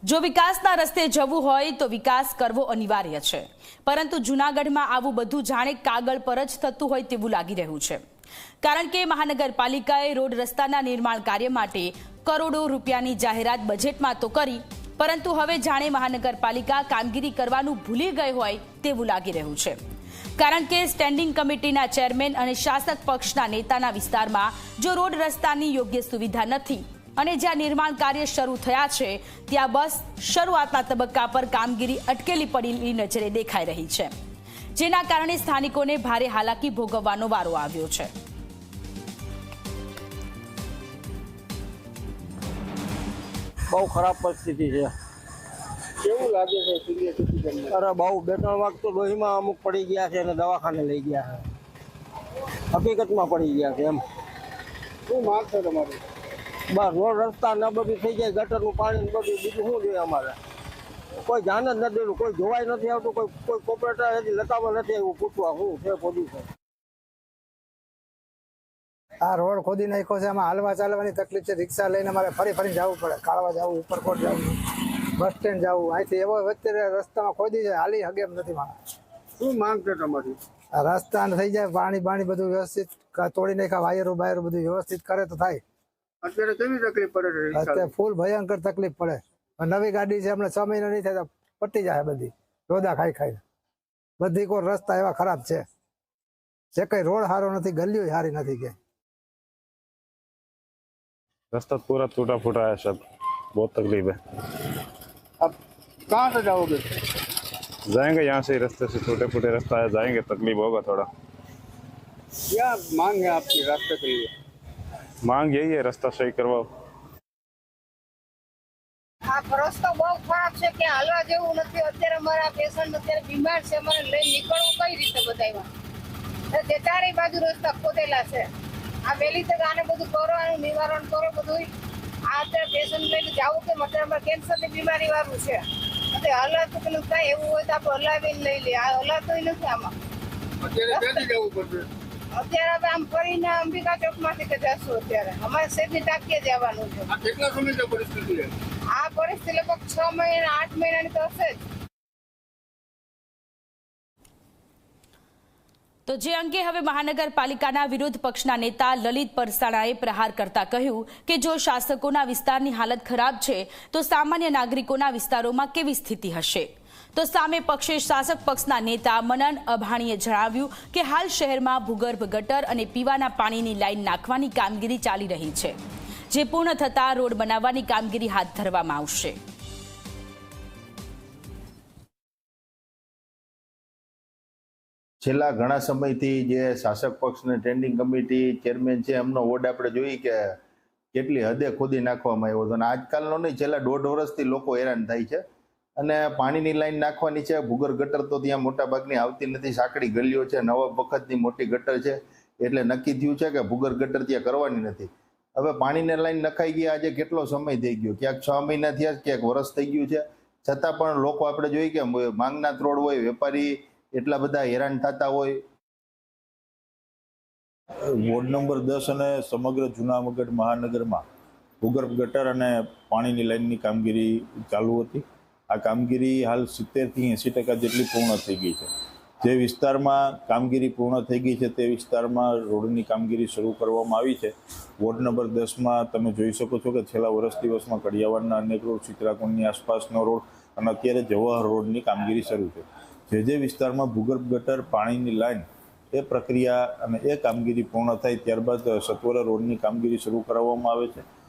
જો વિકાસના રસ્તે જવું હોય તો વિકાસ કરવો અનિવાર્ય છે, પરંતુ જૂનાગઢમાં આવું બધું જાણે કાગળ પર જ થતું હોય તેવું લાગી રહ્યું છે, કારણ કે મહાનગરપાલિકાએ રોડ રસ્તાના નિર્માણ કાર્ય માટે કરોડો રૂપિયાની જાહેરાત બજેટમાં તો કરી, પરંતુ હવે જાણે મહાનગરપાલિકા કામગીરી કરવાનું ભૂલી ગઈ હોય તેવું લાગી રહ્યું છે, કારણ કે સ્ટેન્ડિંગ કમિટીના ચેરમેન અને શાસક પક્ષના નેતાના વિસ્તારમાં જો રોડ રસ્તાની યોગ્ય સુવિધા નથી અને જ્યાં નિર્માણ કાર્ય શરૂ થયા છે ત્યાં બસ શરૂઆતના તબક્કા પર કામગીરી અટકેલી પડેલી નજરે દેખાઈ રહી છે, જેના કારણે સ્થાનિકોને ભારે હાલાકી ભોગવવાનો વારો આવ્યો છે। બહુ ખરાબ પરિસ્થિતિ છે। કેવું લાગે છે સિનિયર સિટીઝન? અરે બહુ 2-3 વાગ તો લોહીમાં અમુક પડી ગયા છે અને દવાખાને લઈ ગયા છે, હકીકતમાં પડી ગયા છે એમ। શું માંગ છે તમારી? બસ રોડ રસ્તા ન બધું થઈ જાય, ગટરનું પાણી બધું, બીજું શું જોઈએ અમારે? કોઈ ધ્યાન જ નથી દેતું, કોઈ જોવાય નથી આવતું, કોઈ કોર્પોરેટર હજી લતામાં નથી આવ્યું પૂછવા શું છે પોઝિશન। આ રોડ ખોદી નાખ્યો છે, આમાં હાલવા ચાલવાની તકલીફ છે, રિક્ષા લઈને અમારે ફરીને જવું પડે, કાળવા જવું, ઉપરકોટ જવું, બસ સ્ટેન્ડ જવું, અહીંથી એવો વચ્ચે રસ્તામાં ખોદી છે, હાલી હગે એમ નથી માણસ। શું માંગ છે તમારી? આ રસ્તા થઈ જાય, પાણી બધું વ્યવસ્થિત તોડી નાખ્યા, વાયરો બધું વ્યવસ્થિત કરે તો થાય। અત્યારે કેવી તકલીફ પડે છે? અત્યારે ફૂલ ભયંકર તકલીફ પડે, નવી ગાડી છે, હમણાં 6 મહિના નહીં થાય તો પટી જાય બધી, રોદા ખાઈ બધી કોઈ રસ્તા એવા ખરાબ છે, જે કઈ રોડ સારો નથી, ગલીઓ સારી નથી કે रास्ता पूरा टूटा फूटा है सब, बहुत तकलीफ है। अब कहाँ से जाओगे? जाएंगे यहाँ से, रास्ते से टूटे फूटे रास्ता है, जाएंगे, तकलीफ होगा थोड़ा। क्या मांग है आपकी रास्ते के लिए? मांग यही है, रास्ता सही करवाओ। આ રસ્તો બહુ ખરાબ છે કે હાલવા જેવું નથી। અત્યારે મારા પેશન્ટ અત્યારે બીમાર છે, મને લઈ નીકળવું કઈ રીતે બતાવ્યા? તે ચારે બાજુ રસ્તા ખોદેલા છે, આ વહેલી તક આને બધું કરવાનું નિવારણ કરો બધું। આ અત્યારે પેશન્ટ લઈને જવું કે અત્યારે અમારે કેન્સરની બીમારી વાળું છે, અત્યારે હલાતું પેલું થાય એવું હોય તો આપણે હલાવીને લઈ લઈએ, આ હલાતું નથી આમાં। અત્યારે ક્યાંથી જવું પડશે? અત્યારે હવે આમ ફરીને અંબિકા ચોક માંથી કે જશું, અત્યારે અમારે સીધી ટાંકીએ જવાનું છે। આ કેટલા સમયની પરિસ્થિતિ છે? આ પરિસ્થિતિ લગભગ 6 મહિના 8 મહિનાની તો હશે જ। તો જે અંગે હવે મહાનગરપાલિકાના વિરોધ પક્ષના નેતા લલિત પરસાણાએ પ્રહાર કરતા કહ્યું કે જો શાસકોના વિસ્તારની હાલત ખરાબ છે તો સામાન્ય નાગરિકોના વિસ્તારોમાં કેવી સ્થિતિ હશે? તો સામે પક્ષે શાસક પક્ષના નેતા મનન અભાણીએ જણાવ્યું કે હાલ શહેરમાં ભૂગર્ભ ગટર અને પીવાના પાણીની લાઈન નાખવાની કામગીરી ચાલી રહી છે, જે પૂર્ણ થતાં રોડ બનાવવાની કામગીરી હાથ ધરવામાં આવશે। છેલ્લા ઘણા સમયથી જે શાસક પક્ષની સ્ટેન્ડિંગ કમિટી ચેરમેન છે એમનો વોર્ડ આપણે જોઈ કે કેટલી હદે ખોદી નાખવામાં આવ્યો હતો, અને આજકાલનો નહીં, છેલ્લા 1.5 વર્ષથી લોકો હેરાન થાય છે। અને પાણીની લાઈન નાખવાની છે, ભૂગર્ભ ગટર તો ત્યાં મોટા ભાગની આવતી નથી, સાંકડી ગલીઓ છે, નવા વખતની મોટી ગટર છે, એટલે નક્કી થયું છે કે ભૂગર્ભ ગટર ત્યાં કરવાની નથી। હવે પાણીની લાઈન નખાઈ ગયા, આજે કેટલો સમય થઈ ગયો, ક્યાંક 6 મહિના થયા, ક્યાંક વર્ષ થઈ ગયું છે, છતાં પણ લોકો આપણે જોઈ કે માંગનાથ રોડ હોય, વેપારી એટલા બધા હેરાન થતા હોય। વોર્ડ નંબર 10 અને સમગ્ર જૂનાગઢ મહાનગરમાં ભૂગર્ભ ગટર અને પાણીની લાઈનની કામગીરી ચાલુ હતી। આ કામગીરી હાલ 70 થી 80% જેટલી પૂર્ણ થઈ ગઈ છે। જે વિસ્તારમાં કામગીરી પૂર્ણ થઈ ગઈ છે તે વિસ્તારમાં રોડની કામગીરી શરૂ કરવામાં આવી છે। વોર્ડ નંબર 10માં તમે જોઈ શકો છો કે છેલ્લા વર્ષ દિવસમાં કડિયાવાડના અનેક રોડ, ચિત્રાકુંડની આસપાસનો રોડ અને અત્યારે જવાહર રોડની કામગીરી શરૂ છે। જે વિસ્તારમાં ભૂગર્ભ ગટર, પાણીની લાઈન, એ પ્રક્રિયા અને એ કામગીરી પૂર્ણ થાય ત્યારબાદ સત્વરે રોડની કામગીરી શરૂ કરાવવામાં આવે છે।